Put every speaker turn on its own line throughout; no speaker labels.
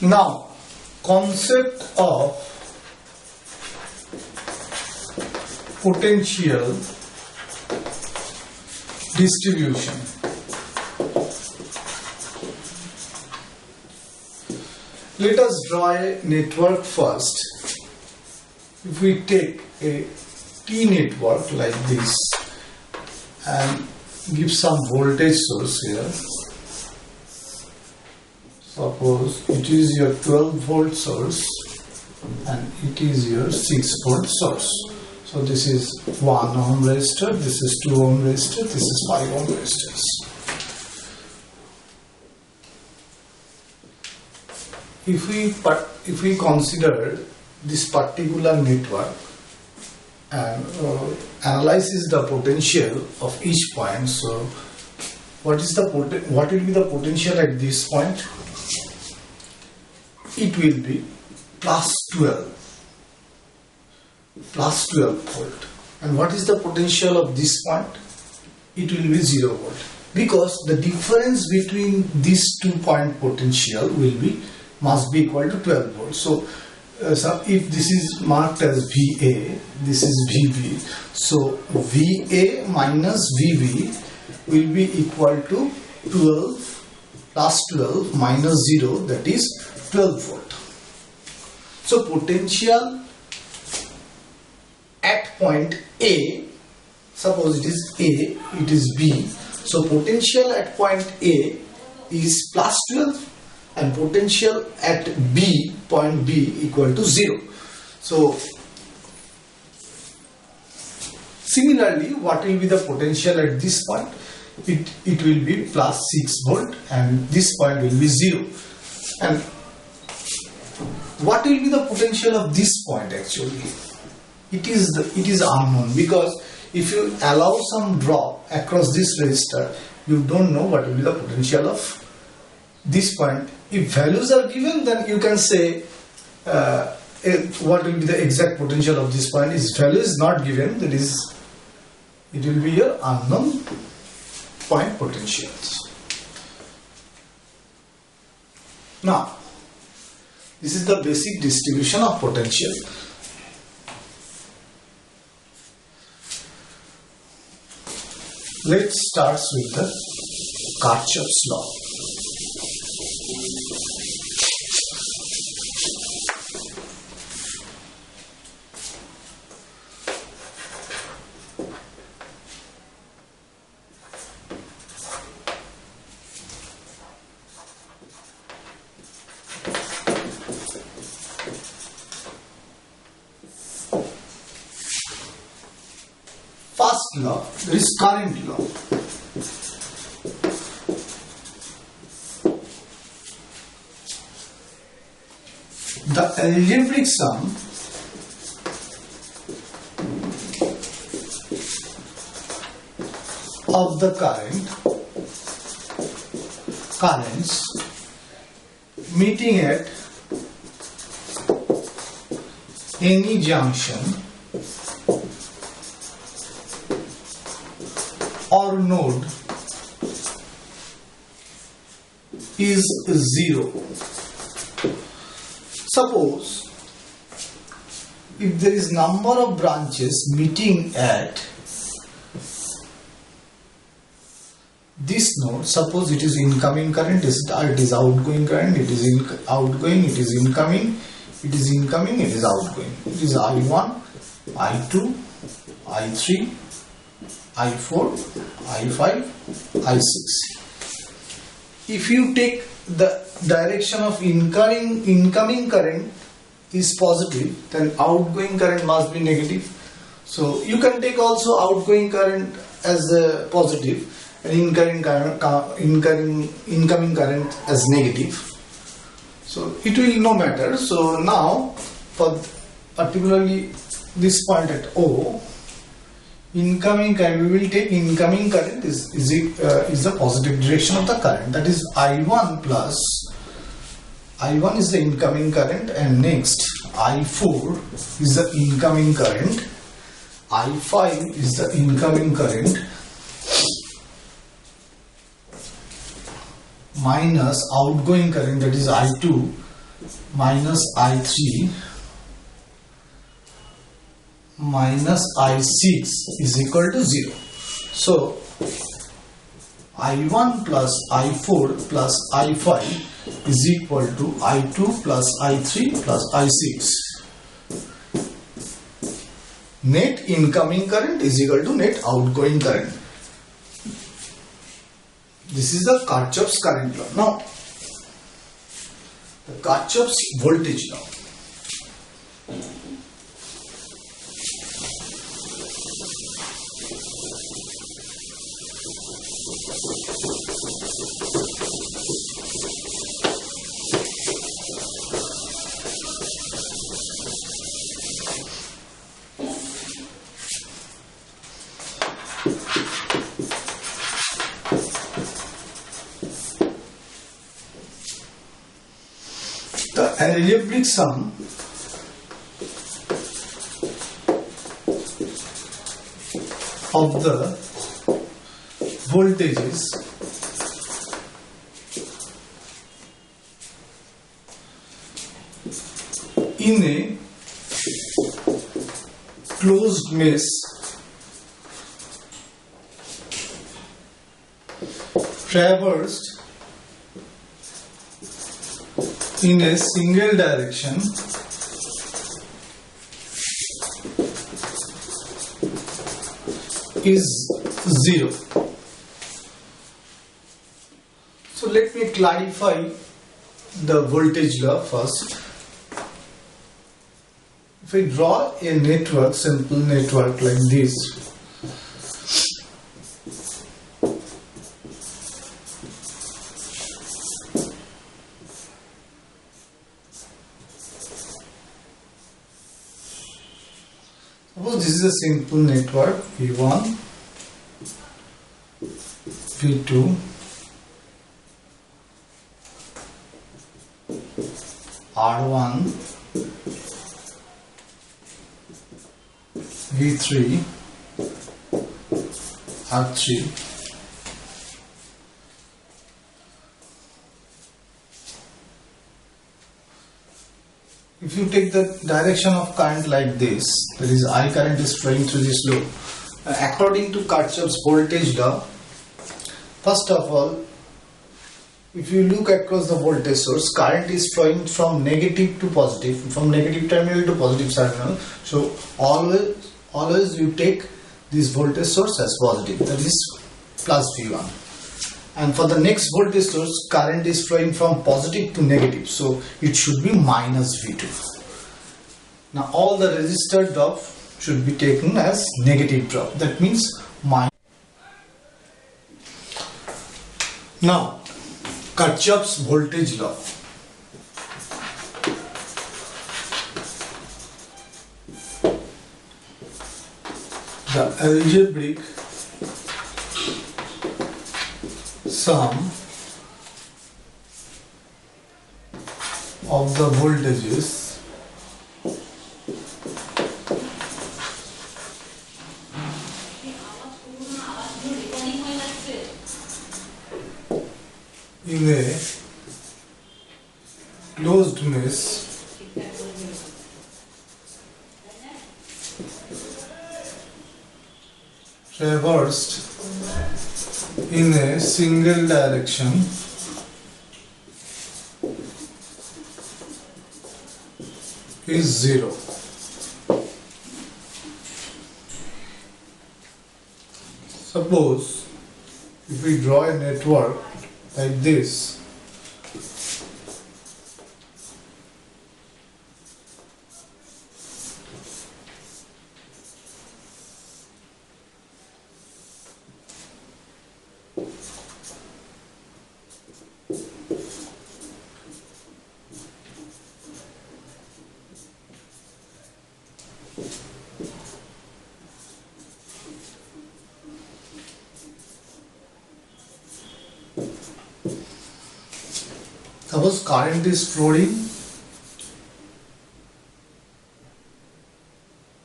Now, concept of potential distribution. Let us draw a network first. If we take a T network like this and give some voltage source here, suppose it is your 12 volt source and it is your 6 volt source. So this is 1 ohm resistor, this is 2 ohm resistor, this is 5 ohm resistors. If we consider this particular network and analyze the potential of each point, so what will be the potential at this point? It will be plus 12 volt. And what is the potential of this point? It will be 0 volt, because the difference between these 2 point potential must be equal to 12 volts. So if this is marked as VA, this is VB, so VA minus VB will be equal to 12 plus 12 minus 0, that is 12 volt. So potential at point A, suppose it is A, it is B, so potential at point A is plus 12 and potential at B, point B, equal to 0. So similarly, what will be the potential at this point? It will be plus 6 volt and this point will be 0. And what will be the potential of this point actually? It is unknown, because if you allow some drop across this resistor, you don't know what will be the potential of this point. If values are given, then you can say what will be the exact potential of this point. If value is not given, that is, it will be your unknown point potentials. Now, this is the basic distribution of potential. Let's start with the Kirchhoffs law. First law, there is current law. The algebraic sum of the currents meeting at any junction or node is 0. Suppose if there is number of branches meeting at this node, suppose it is incoming current, it is outgoing current, it is outgoing, it is incoming, it is incoming, it is outgoing. It is I1, I2, I3, I4, I5, I6. If you take the direction of incoming current is positive, then outgoing current must be negative. So you can take also outgoing current as a positive and incoming current as negative. So it will no matter. So now for particularly this point at O, incoming current, we will take incoming current is the positive direction of the current, that is I1 plus I1 is the incoming current, and next I4 is the incoming current, I5 is the incoming current, minus outgoing current, that is I2, minus I3 minus I6 is equal to 0. So I1 plus I4 plus I5 is equal to I2 plus I3 plus I6. Net incoming current is equal to net outgoing current. This is the Kirchhoffs current law. Now, the Kirchhoffs voltage law. The algebraic sum of the voltages in a closed mesh traversed in a single direction is 0. So let me clarify the voltage law first. If I draw a network, simple network like this, suppose this is a simple network V1, V2, R1, V3, R3. If you take the direction of current like this, that is I current is flowing through this loop. According to Kirchhoffs voltage law, first of all, if you look across the voltage source, current is flowing from negative to positive, from negative terminal to positive terminal. So always you take this voltage source as positive, that is plus V1. And for the next voltage source, current is flowing from positive to negative, so it should be minus V2. Now all the resistor drop should be taken as negative drop, that means minus. Now Kirchhoffs voltage law. The algebraic sum of the voltages in a closed mesh traversed in a single direction is 0. Suppose if we draw a network like this, suppose current is flowing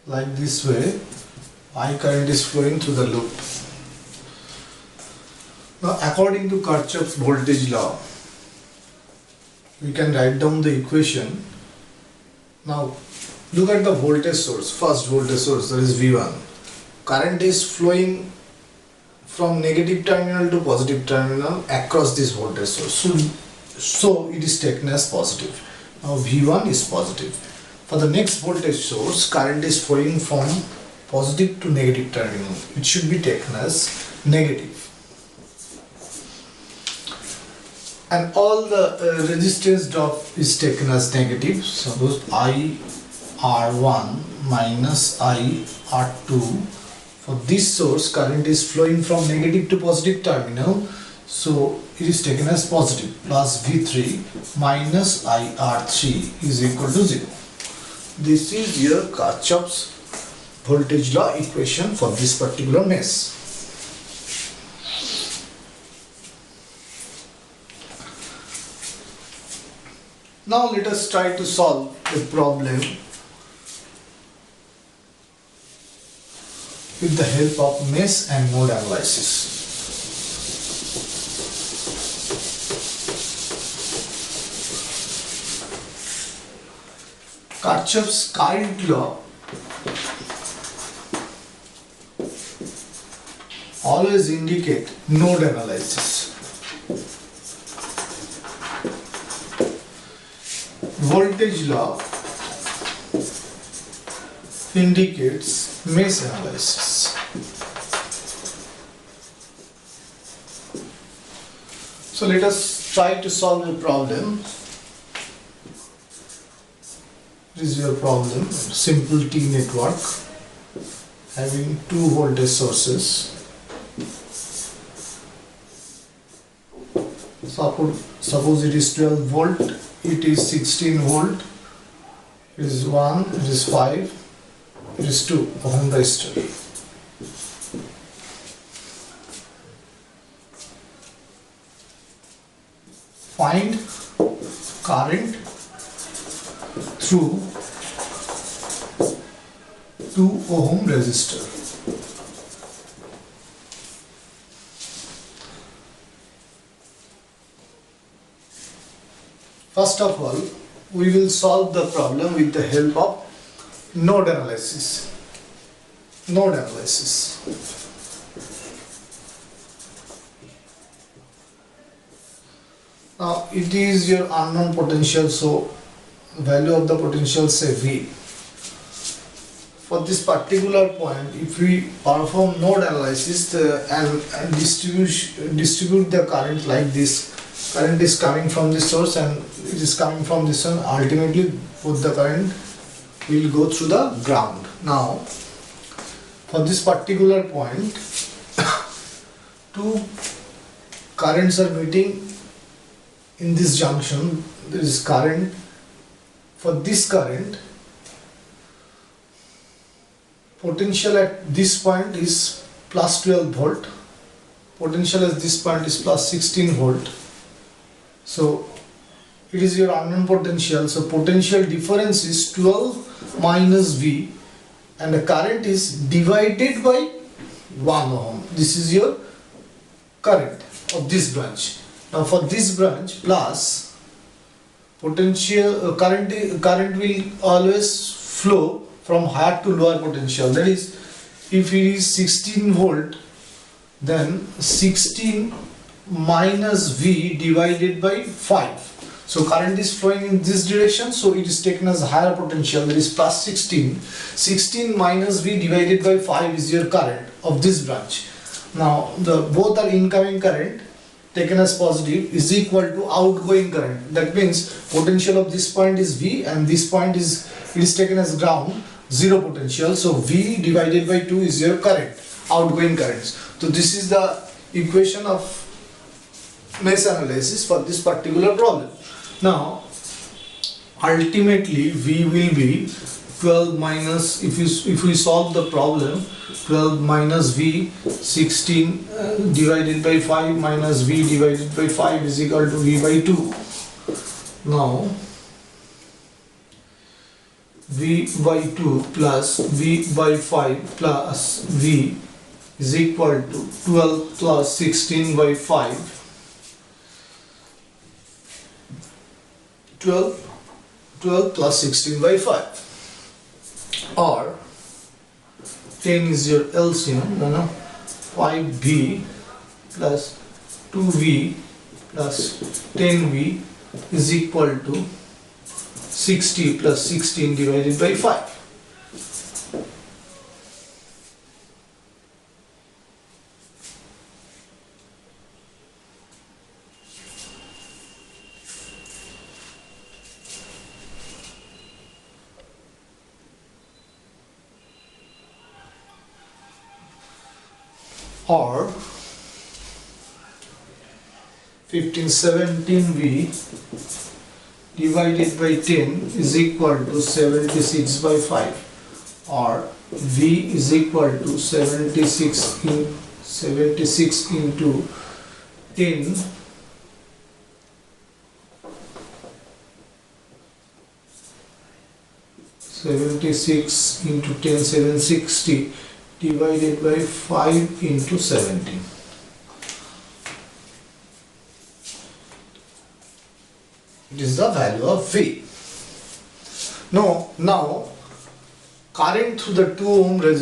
like this way, I current is flowing through the loop. Now according to Kirchhoffs voltage law, we can write down the equation. Now look at the voltage source, first voltage source, that is V1. Current is flowing from negative terminal to positive terminal across this voltage source. So it is taken as positive. Now V1 is positive. For the next voltage source, current is flowing from positive to negative terminal. It should be taken as negative. And all the resistance drop is taken as negative. Suppose IR1 minus IR2. For this source, current is flowing from negative to positive terminal. So it is taken as positive, plus V3 minus IR3 is equal to 0. This is your Kirchhoffs voltage law equation for this particular mesh. Now let us try to solve the problem with the help of mesh and node analysis. Kirchhoffs current law always indicate node analysis. Voltage law indicates mesh analysis. So let us try to solve the problem. This is your problem, simple T network having two voltage sources. Suppose it is 12 volt, it is 16 volt, it is 1, it is 5, it is 2 ohm resistor. Find current through 2 ohm resistor. First of all, we will solve the problem with the help of node analysis. Node analysis. Now it is your unknown potential, so value of the potential say V. For this particular point, if we perform node analysis and distribute the current like this, current is coming from this source and it is coming from this one, ultimately both the current will go through the ground. Now for this particular point, two currents are meeting in this junction. There is current. For this current, potential at this point is plus 12 volt, potential at this point is plus 16 volt. So it is your unknown potential, so potential difference is 12 minus V and the current is divided by 1 ohm. This is your current of this branch. Now for this branch, plus potential current will always flow from higher to lower potential. That is, if it is 16 volt, then 16 minus V divided by 5. So current is flowing in this direction, so it is taken as higher potential, that is plus 16. 16 minus V divided by 5 is your current of this branch. Now both are incoming current taken as positive is equal to outgoing current. That means potential of this point is V and this point is, it is taken as ground, zero potential. So V divided by 2 is your current, outgoing currents. So this is the equation of mesh analysis for this particular problem. Now ultimately V will be 12 minus, if we solve the problem, 12 minus V, 16 divided by 5 minus V divided by 5 is equal to V by 2. Now V by 2 plus V by 5 plus V is equal to 12 plus 16 by 5. 12 plus 16 by 5, or 10 is your LCM, 5V plus 2V plus 10V is equal to 60 plus 16 divided by 5. Or 1517V divided by 10 is equal to 76 by 5, or V is equal to 76 into 10 76 into 10 760 divided by 5 into 17. It is the value of V. Now current through the 2 ohm resistance